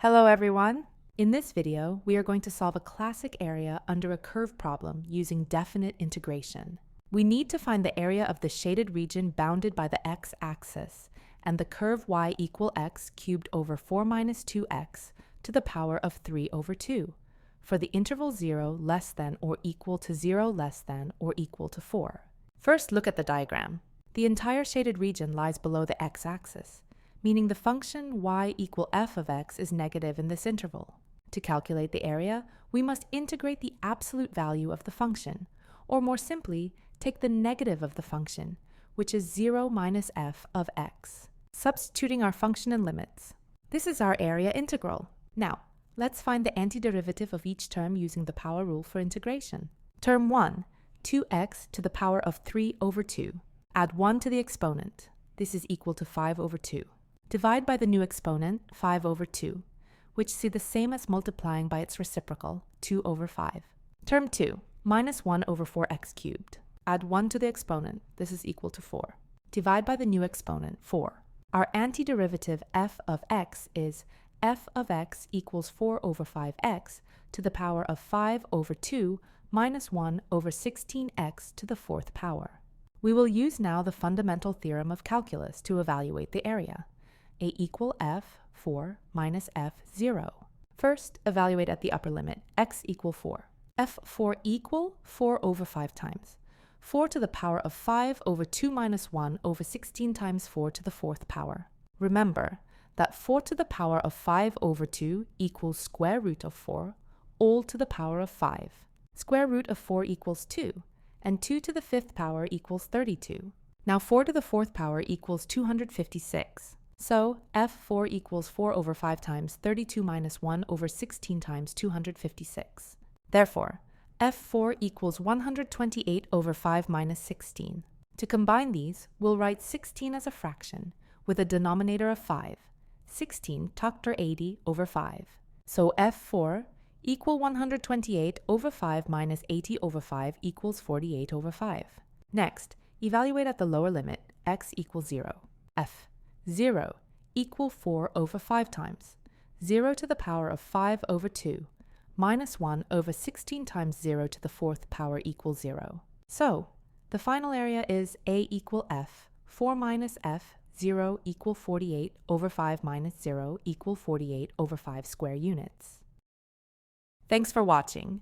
Hello everyone! In this video, we are going to solve a classic area under a curve problem using definite integration. We need to find the area of the shaded region bounded by the x-axis and the curve y equal x cubed over 4 minus 2x to the power of 3 over 2 for the interval 0 less than or equal to 0 less than or equal to 4. First, look at the diagram. The entire shaded region lies below the x-axis, meaning the function y equal f of x is negative in this interval. To calculate the area, we must integrate the absolute value of the function, or more simply, take the negative of the function, which is 0 minus f of x. Substituting our function and limits. This is our area integral. Now, let's find the antiderivative of each term using the power rule for integration. Term 1, 2x to the power of 3 over 2. Add 1 to the exponent. This is equal to 5 over 2. Divide by the new exponent, 5 over 2, which see the same as multiplying by its reciprocal, 2 over 5. Term 2, minus 1 over 4x cubed. Add 1 to the exponent, this is equal to 4. Divide by the new exponent, 4. Our antiderivative f of x is f of x equals 4 over 5x to the power of 5 over 2 minus 1 over 16x to the fourth power. We will use now the fundamental theorem of calculus to evaluate the area. A equal f, 4, minus f, 0. First, evaluate at the upper limit, x equal 4. f4 equal 4 over 5 times. 4 to the power of 5 over 2 minus 1 over 16 times 4 to the fourth power. Remember that 4 to the power of 5 over 2 equals square root of 4, all to the power of 5. Square root of 4 equals 2, and 2 to the fifth power equals 32. Now 4 to the fourth power equals 256. So, f4 equals 4 over 5 times 32 minus 1 over 16 times 256. Therefore, f4 equals 128 over 5 minus 16. To combine these, we'll write 16 as a fraction, with a denominator of 5. 16 tucked or 80 over 5. So f4 equal 128 over 5 minus 80 over 5 equals 48 over 5. Next, evaluate at the lower limit, x equals 0. f 0 equal 4 over 5 times. 0 to the power of 5 over 2 minus 1 over 16 times 0 to the fourth power equals 0. So, the final area is a equal f, 4 minus f, 0 equal 48 over 5 minus 0 equal 48 over 5 square units. Thanks for watching.